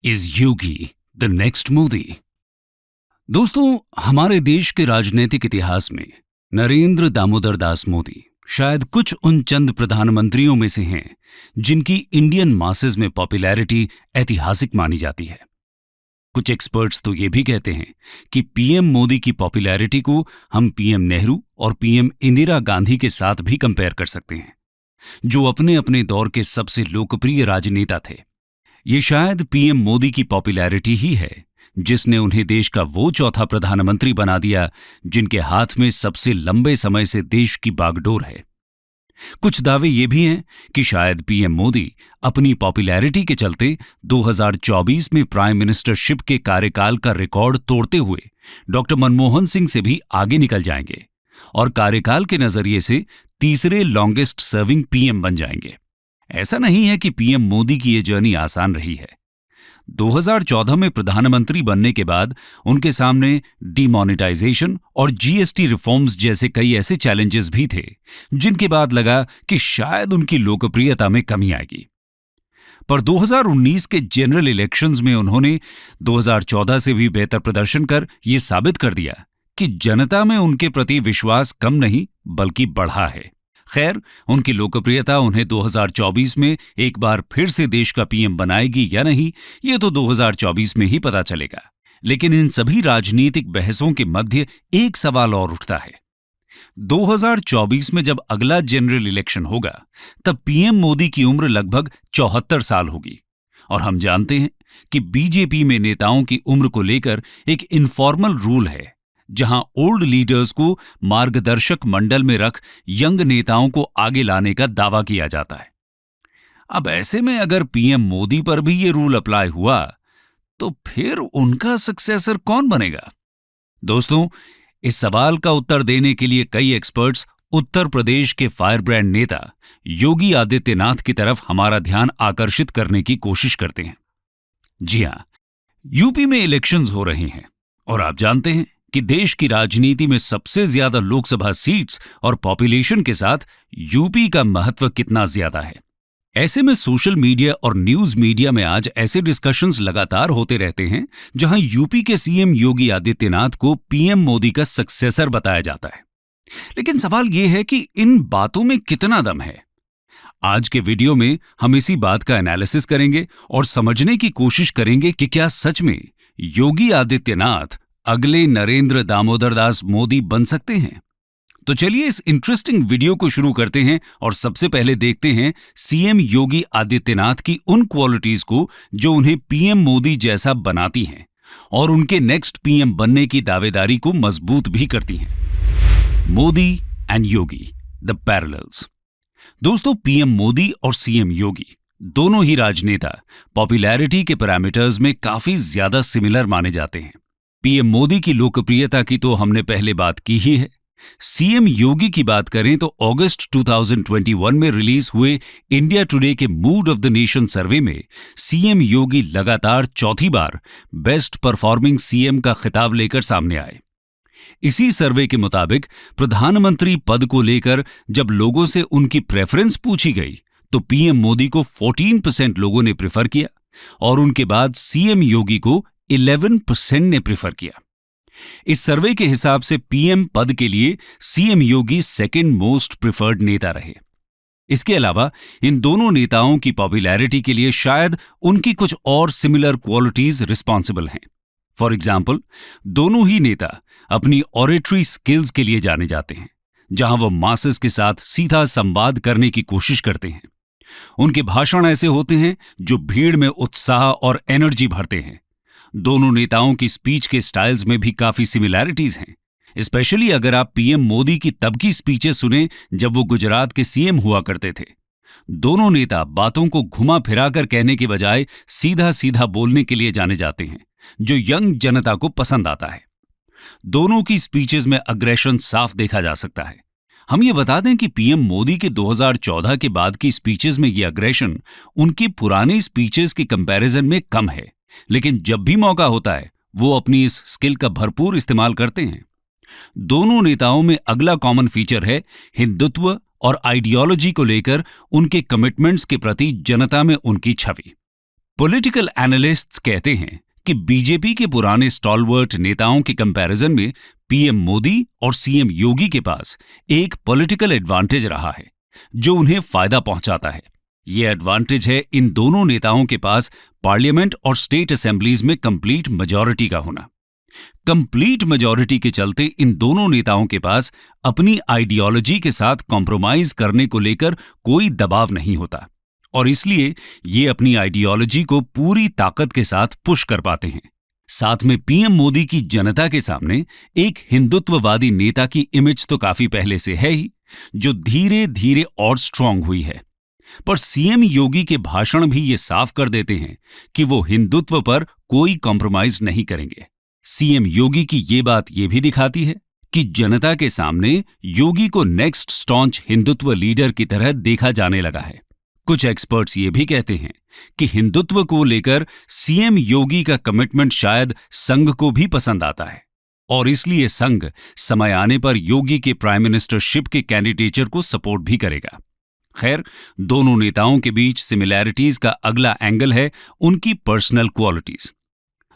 Is Yogi the next Modi? दोस्तों, हमारे देश के राजनीतिक इतिहास में नरेंद्र दामोदर दास मोदी शायद कुछ उन चंद प्रधानमंत्रियों में से हैं जिनकी इंडियन मासेस में पॉपुलैरिटी ऐतिहासिक मानी जाती है। कुछ एक्सपर्ट्स तो ये भी कहते हैं कि पीएम मोदी की पॉपुलैरिटी को हम पीएम नेहरू और पीएम इंदिरा गांधी के साथ भी कंपेयर कर सकते हैं, जो अपने अपने दौर के सबसे लोकप्रिय राजनेता थे। ये शायद पीएम मोदी की पॉपुलैरिटी ही है जिसने उन्हें देश का वो चौथा प्रधानमंत्री बना दिया जिनके हाथ में सबसे लंबे समय से देश की बागडोर है। कुछ दावे ये भी हैं कि शायद पीएम मोदी अपनी पॉपुलैरिटी के चलते 2024 में प्राइम मिनिस्टरशिप के कार्यकाल का रिकॉर्ड तोड़ते हुए डॉक्टर मनमोहन सिंह से भी आगे निकल जाएंगे और कार्यकाल के नजरिए से तीसरे लॉन्गेस्ट सर्विंग पीएम बन जाएंगे। ऐसा नहीं है कि पीएम मोदी की ये जर्नी आसान रही है। 2014 में प्रधानमंत्री बनने के बाद उनके सामने डिमोनेटाइजेशन और जीएसटी रिफॉर्म्स जैसे कई ऐसे चैलेंजेस भी थे जिनके बाद लगा कि शायद उनकी लोकप्रियता में कमी आएगी। पर 2019 के जनरल इलेक्शंस में उन्होंने 2014 से भी बेहतर प्रदर्शन कर ये साबित कर दिया कि जनता में उनके प्रति विश्वास कम नहीं बल्कि बढ़ा है। खैर, उनकी लोकप्रियता उन्हें 2024 में एक बार फिर से देश का पीएम बनाएगी या नहीं, ये तो 2024 में ही पता चलेगा। लेकिन इन सभी राजनीतिक बहसों के मध्य एक सवाल और उठता है। 2024 में जब अगला जनरल इलेक्शन होगा तब पीएम मोदी की उम्र लगभग 74 साल होगी और हम जानते हैं कि बीजेपी में नेताओं की उम्र को लेकर एक इनफॉर्मल रूल है जहां ओल्ड लीडर्स को मार्गदर्शक मंडल में रख यंग नेताओं को आगे लाने का दावा किया जाता है। अब ऐसे में अगर पीएम मोदी पर भी ये रूल अप्लाई हुआ तो फिर उनका सक्सेसर कौन बनेगा? दोस्तों, इस सवाल का उत्तर देने के लिए कई एक्सपर्ट्स उत्तर प्रदेश के फायरब्रांड नेता योगी आदित्यनाथ की तरफ हमारा ध्यान आकर्षित करने की कोशिश करते हैं। जी हां, यूपी में इलेक्शंस हो रहे हैं और आप जानते हैं कि देश की राजनीति में सबसे ज्यादा लोकसभा सीट्स और पॉपुलेशन के साथ यूपी का महत्व कितना ज्यादा है। ऐसे में सोशल मीडिया और न्यूज मीडिया में आज ऐसे डिस्कशंस लगातार होते रहते हैं जहां यूपी के सीएम योगी आदित्यनाथ को पीएम मोदी का सक्सेसर बताया जाता है। लेकिन सवाल यह है कि इन बातों में कितना दम है। आज के वीडियो में हम इसी बात का एनालिसिस करेंगे और समझने की कोशिश करेंगे कि क्या सच में योगी आदित्यनाथ अगले नरेंद्र दामोदर दास मोदी बन सकते हैं। तो चलिए इस इंटरेस्टिंग वीडियो को शुरू करते हैं और सबसे पहले देखते हैं सीएम योगी आदित्यनाथ की उन क्वालिटीज को जो उन्हें पीएम मोदी जैसा बनाती हैं और उनके नेक्स्ट पीएम बनने की दावेदारी को मजबूत भी करती हैं। Modi and Yogi, the parallels. दोस्तों, पीएम मोदी और सीएम योगी दोनों ही राजनेता पॉपुलैरिटी के पैरामीटर्स में काफी ज्यादा सिमिलर माने जाते हैं। पीएम मोदी की लोकप्रियता की तो हमने पहले बात की ही है। सीएम योगी की बात करें तो अगस्त 2021 में रिलीज हुए इंडिया टुडे के मूड ऑफ द नेशन सर्वे में सीएम योगी लगातार चौथी बार बेस्ट परफॉर्मिंग सीएम का खिताब लेकर सामने आए। इसी सर्वे के मुताबिक प्रधानमंत्री पद को लेकर जब लोगों से उनकी प्रेफरेंस पूछी गई तो पीएम मोदी को 14% लोगों ने प्रेफर किया और उनके बाद सीएम योगी को 11% ने प्रेफर किया। इस सर्वे के हिसाब से पीएम पद के लिए सीएम योगी सेकंड मोस्ट प्रिफर्ड नेता रहे। इसके अलावा इन दोनों नेताओं की पॉपुलैरिटी के लिए शायद उनकी कुछ और सिमिलर क्वालिटीज रिस्पॉन्सिबल हैं। फॉर एग्जाम्पल, दोनों ही नेता अपनी ऑरेटरी स्किल्स के लिए जाने जाते हैं, जहां वो मासेस के साथ सीधा संवाद करने की कोशिश करते हैं। उनके भाषण ऐसे होते हैं जो भीड़ में उत्साह और एनर्जी भरते हैं। दोनों नेताओं की स्पीच के स्टाइल्स में भी काफी सिमिलैरिटीज हैं। स्पेशली अगर आप पीएम मोदी की तब की स्पीचें सुने जब वो गुजरात के सीएम हुआ करते थे। दोनों नेता बातों को घुमा फिराकर कहने के बजाय सीधा सीधा बोलने के लिए जाने जाते हैं, जो यंग जनता को पसंद आता है। दोनों की स्पीचेस में अग्रेशन साफ देखा जा सकता है। हम ये बता दें कि पीएम मोदी के 2014 के बाद की स्पीचेस में ये अग्रेशन उनकी पुरानी स्पीचेस के कंपैरिजन में कम है, लेकिन जब भी मौका होता है वो अपनी इस स्किल का भरपूर इस्तेमाल करते हैं। दोनों नेताओं में अगला कॉमन फीचर है हिंदुत्व और आइडियोलॉजी को लेकर उनके कमिटमेंट्स के प्रति जनता में उनकी छवि। पॉलिटिकल एनालिस्ट्स कहते हैं कि बीजेपी के पुराने स्टॉलवर्ट नेताओं के कंपैरिजन में पीएम मोदी और सीएम योगी के पास एक पॉलिटिकल एडवांटेज रहा है जो उन्हें फायदा पहुंचाता है। यह एडवांटेज है इन दोनों नेताओं के पास पार्लियामेंट और स्टेट असेंबलीज में कंप्लीट मेजॉरिटी का होना। कंप्लीट मेजॉरिटी के चलते इन दोनों नेताओं के पास अपनी आइडियोलॉजी के साथ कॉम्प्रोमाइज करने को लेकर कोई दबाव नहीं होता और इसलिए ये अपनी आइडियोलॉजी को पूरी ताकत के साथ पुश कर पाते हैं। साथ में पीएम मोदी की जनता के सामने एक हिंदुत्ववादी नेता की इमेज तो काफी पहले से है ही, जो धीरे धीरे और स्ट्रांग हुई है। पर सीएम योगी के भाषण भी ये साफ कर देते हैं कि वो हिंदुत्व पर कोई कॉम्प्रोमाइज नहीं करेंगे। सीएम योगी की ये बात ये भी दिखाती है कि जनता के सामने योगी को नेक्स्ट स्टॉन्च हिंदुत्व लीडर की तरह देखा जाने लगा है। कुछ एक्सपर्ट्स ये भी कहते हैं कि हिंदुत्व को लेकर सीएम योगी का कमिटमेंट शायद संघ को भी पसंद आता है और इसलिए संघ समय आने पर योगी के प्राइम मिनिस्टरशिप के कैंडिडेचर को सपोर्ट भी करेगा। खैर, दोनों नेताओं के बीच सिमिलैरिटीज का अगला एंगल है उनकी पर्सनल क्वालिटीज।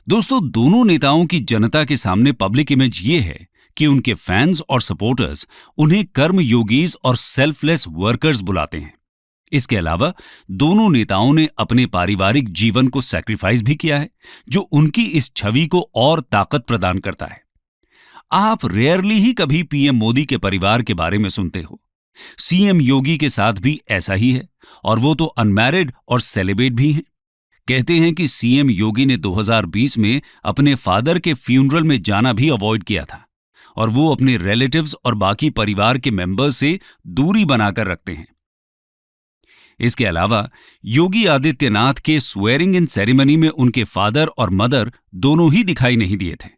दोस्तों, दोनों नेताओं की जनता के सामने पब्लिक इमेज ये है कि उनके फैंस और सपोर्टर्स उन्हें कर्मयोगीज और सेल्फलेस वर्कर्स बुलाते हैं। इसके अलावा दोनों नेताओं ने अपने पारिवारिक जीवन को सैक्रिफाइस भी किया है, जो उनकी इस छवि को और ताकत प्रदान करता है। आप रेयरली ही कभी पीएम मोदी के परिवार के बारे में सुनते हो। सीएम योगी के साथ भी ऐसा ही है और वो तो अनमैरिड और सेलिब्रेट भी हैं। कहते हैं कि सीएम योगी ने 2020 में अपने फादर के फ्यूनरल में जाना भी अवॉइड किया था और वो अपने रिलेटिव्स और बाकी परिवार के मेंबर्स से दूरी बनाकर रखते हैं। इसके अलावा योगी आदित्यनाथ के स्वेरिंग इन सेरेमनी में उनके फादर और मदर दोनों ही दिखाई नहीं दिए थे।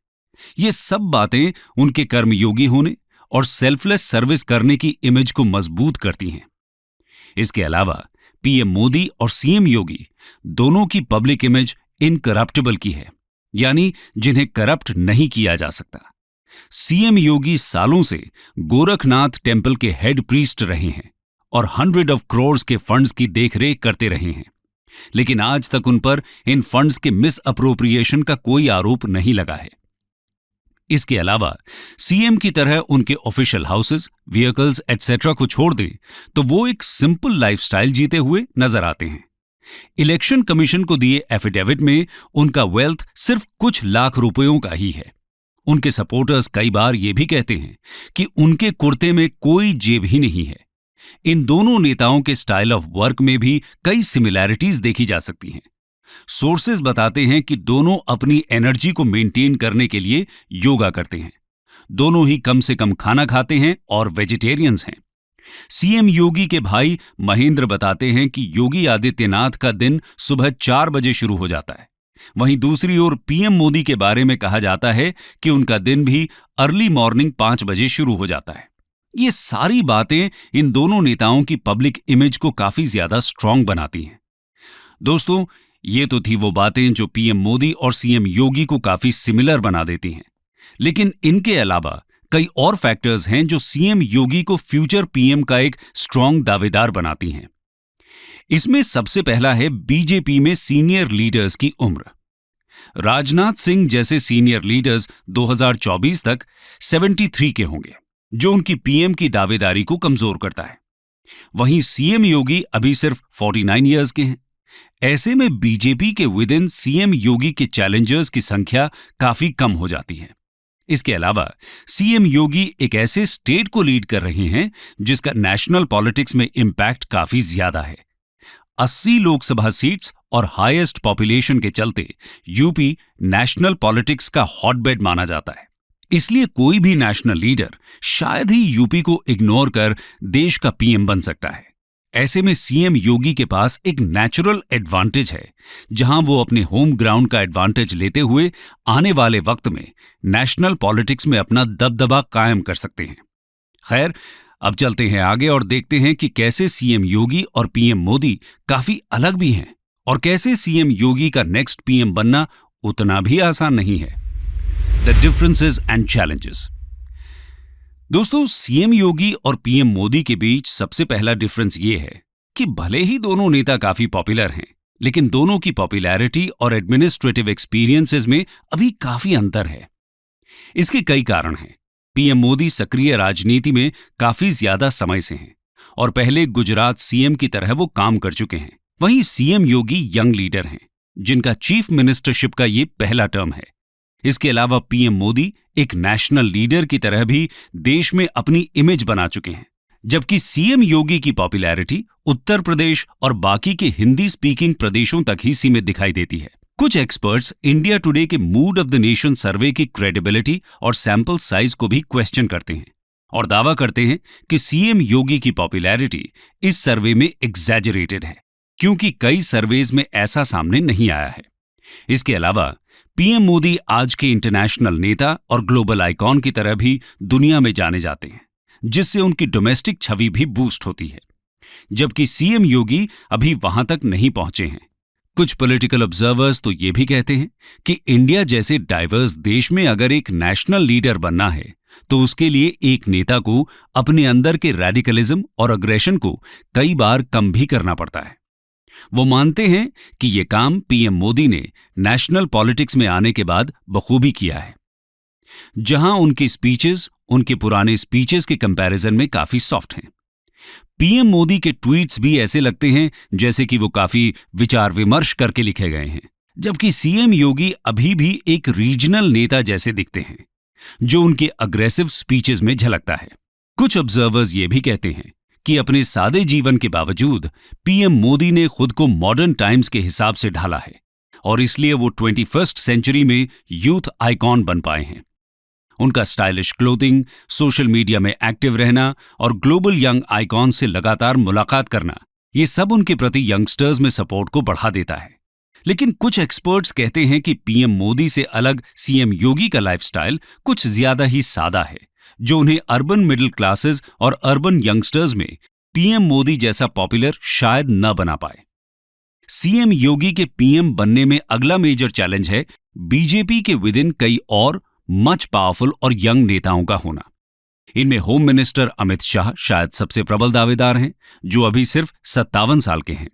ये सब बातें उनके कर्मयोगी होने और सेल्फलेस सर्विस करने की इमेज को मजबूत करती हैं। इसके अलावा पीएम मोदी और सीएम योगी दोनों की पब्लिक इमेज इनकरप्टेबल की है, यानी जिन्हें करप्ट नहीं किया जा सकता। सीएम योगी सालों से गोरखनाथ टेम्पल के हेड प्रीस्ट रहे हैं और 100 करोड़ के फंड्स की देखरेख करते रहे हैं, लेकिन आज तक उन पर इन फंड्स के मिस अप्रोप्रिएशन का कोई आरोप नहीं लगा है। इसके अलावा सीएम की तरह उनके ऑफिशियल हाउसेस, व्हीकल्स एटसेट्रा को छोड़ दें तो वो एक सिंपल लाइफस्टाइल जीते हुए नजर आते हैं। इलेक्शन कमीशन को दिए एफिडेविट में उनका वेल्थ सिर्फ कुछ लाख रुपयों का ही है। उनके सपोर्टर्स कई बार ये भी कहते हैं कि उनके कुर्ते में कोई जेब ही नहीं है। इन दोनों नेताओं के स्टाइल ऑफ वर्क में भी कई सिमिलैरिटीज देखी जा सकती हैं। सोर्सेज बताते हैं कि दोनों अपनी एनर्जी को मेंटेन करने के लिए योगा करते हैं। दोनों ही कम से कम खाना खाते हैं और वेजिटेरियंस हैं। सीएम योगी के भाई महेंद्र बताते हैं कि योगी आदित्यनाथ का दिन सुबह 4 बजे शुरू हो जाता है। वहीं दूसरी ओर पीएम मोदी के बारे में कहा जाता है कि उनका दिन भी अर्ली मॉर्निंग 5 बजे शुरू हो जाता है। ये सारी बातें इन दोनों नेताओं की पब्लिक इमेज को काफी ज्यादा स्ट्रांग बनाती हैं। दोस्तों, ये तो थी वो बातें जो पीएम मोदी और सीएम योगी को काफी सिमिलर बना देती हैं, लेकिन इनके अलावा कई और फैक्टर्स हैं जो सीएम योगी को फ्यूचर पीएम का एक स्ट्रांग दावेदार बनाती हैं। इसमें सबसे पहला है बीजेपी में सीनियर लीडर्स की उम्र। राजनाथ सिंह जैसे सीनियर लीडर्स 2024 तक 73 के होंगे, जो उनकी पीएम की दावेदारी को कमजोर करता है। वहीं सीएम योगी अभी सिर्फ 49 ईयर्स के हैं। ऐसे में बीजेपी के विद इन सीएम योगी के चैलेंजर्स की संख्या काफी कम हो जाती है। इसके अलावा सीएम योगी एक ऐसे स्टेट को लीड कर रहे हैं जिसका नेशनल पॉलिटिक्स में इंपैक्ट काफी ज्यादा है। 80 लोकसभा सीट्स और हाईएस्ट पॉपुलेशन के चलते यूपी नेशनल पॉलिटिक्स का हॉटबेड माना जाता है। इसलिए कोई भी नेशनल लीडर शायद ही यूपी को इग्नोर कर देश का पीएम बन सकता है। ऐसे में सीएम योगी के पास एक नेचुरल एडवांटेज है, जहां वो अपने होम ग्राउंड का एडवांटेज लेते हुए आने वाले वक्त में नेशनल पॉलिटिक्स में अपना दबदबा कायम कर सकते हैं। खैर, अब चलते हैं आगे और देखते हैं कि कैसे सीएम योगी और पीएम मोदी काफी अलग भी हैं और कैसे सीएम योगी का नेक्स्ट पीएम बनना उतना भी आसान नहीं है। The differences and challenges. दोस्तों, सीएम योगी और पीएम मोदी के बीच सबसे पहला डिफरेंस ये है कि भले ही दोनों नेता काफी पॉपुलर हैं, लेकिन दोनों की पॉपुलैरिटी और एडमिनिस्ट्रेटिव एक्सपीरियंसेस में अभी काफी अंतर है। इसके कई कारण हैं। पीएम मोदी सक्रिय राजनीति में काफी ज्यादा समय से हैं और पहले गुजरात सीएम की तरह वो काम कर चुके हैं। वहीं सीएम योगी यंग लीडर हैं, जिनका चीफ मिनिस्टरशिप का ये पहला टर्म है। इसके अलावा पीएम मोदी एक नेशनल लीडर की तरह भी देश में अपनी इमेज बना चुके हैं, जबकि सीएम योगी की पॉपुलैरिटी उत्तर प्रदेश और बाकी के हिंदी स्पीकिंग प्रदेशों तक ही सीमित दिखाई देती है। कुछ एक्सपर्ट्स इंडिया टुडे के मूड ऑफ द नेशन सर्वे की क्रेडिबिलिटी और सैंपल साइज को भी क्वेश्चन करते हैं और दावा करते हैं कि सीएम योगी की पॉपुलैरिटी इस सर्वे में एग्जैजरेटेड है, क्योंकि कई सर्वेज में ऐसा सामने नहीं आया है। इसके अलावा पीएम मोदी आज के इंटरनेशनल नेता और ग्लोबल आइकॉन की तरह भी दुनिया में जाने जाते हैं, जिससे उनकी डोमेस्टिक छवि भी बूस्ट होती है, जबकि सीएम योगी अभी वहां तक नहीं पहुंचे हैं। कुछ पॉलिटिकल ऑब्जर्वर्स तो ये भी कहते हैं कि इंडिया जैसे डाइवर्स देश में अगर एक नेशनल लीडर बनना है तो उसके लिए एक नेता को अपने अंदर के रेडिकलिज्म और अग्रेशन को कई बार कम भी करना पड़ता है। वो मानते हैं कि ये काम पीएम मोदी ने नेशनल पॉलिटिक्स में आने के बाद बखूबी किया है, जहां उनकी स्पीचेस उनके पुराने स्पीचेस के कंपैरिजन में काफी सॉफ्ट हैं। पीएम मोदी के ट्वीट्स भी ऐसे लगते हैं जैसे कि वो काफी विचार विमर्श करके लिखे गए हैं, जबकि सीएम योगी अभी भी एक रीजनल नेता जैसे दिखते हैं, जो उनके अग्रेसिव स्पीचेस में झलकता है। कुछ ऑब्जर्वर्स ये भी कहते हैं कि अपने सादे जीवन के बावजूद पीएम मोदी ने खुद को मॉडर्न टाइम्स के हिसाब से ढाला है और इसलिए वो 21st सेंचुरी में यूथ आइकॉन बन पाए हैं। उनका स्टाइलिश क्लोथिंग, सोशल मीडिया में एक्टिव रहना और ग्लोबल यंग आइकॉन से लगातार मुलाकात करना, ये सब उनके प्रति यंगस्टर्स में सपोर्ट को बढ़ा देता है। लेकिन कुछ एक्सपर्ट्स कहते हैं कि पीएम मोदी से अलग सीएम योगी का लाइफस्टाइल कुछ ज्यादा ही सादा है, जो उन्हें अर्बन मिडिल क्लासेस और अर्बन यंगस्टर्स में पीएम मोदी जैसा पॉपुलर शायद न बना पाए। सीएम योगी के पीएम बनने में अगला मेजर चैलेंज है बीजेपी के विद इन कई और मच पावरफुल और यंग नेताओं का होना। इनमें होम मिनिस्टर अमित शाह शायद सबसे प्रबल दावेदार हैं, जो अभी सिर्फ 57 साल के हैं।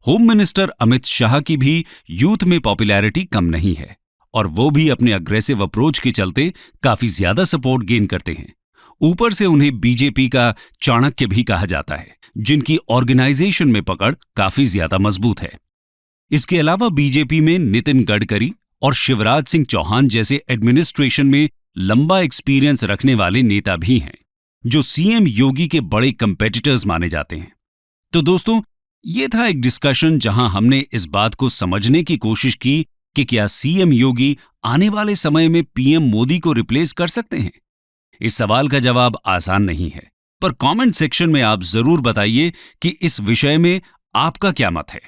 होम मिनिस्टर अमित शाह की भी यूथ में पॉपुलैरिटी कम नहीं है और वो भी अपने अग्रेसिव अप्रोच के चलते काफी ज्यादा सपोर्ट गेन करते हैं। ऊपर से उन्हें बीजेपी का चाणक्य भी कहा जाता है, जिनकी ऑर्गेनाइजेशन में पकड़ काफी ज्यादा मजबूत है। इसके अलावा बीजेपी में नितिन गडकरी और शिवराज सिंह चौहान जैसे एडमिनिस्ट्रेशन में लंबा एक्सपीरियंस रखने वाले नेता भी हैं, जो सीएम योगी के बड़े कंपेटिटर्स माने जाते हैं। तो दोस्तों, ये था एक डिस्कशन जहां हमने इस बात को समझने की कोशिश की कि क्या सीएम योगी आने वाले समय में पीएम मोदी को रिप्लेस कर सकते हैं। इस सवाल का जवाब आसान नहीं है, पर कमेंट सेक्शन में आप जरूर बताइए कि इस विषय में आपका क्या मत है।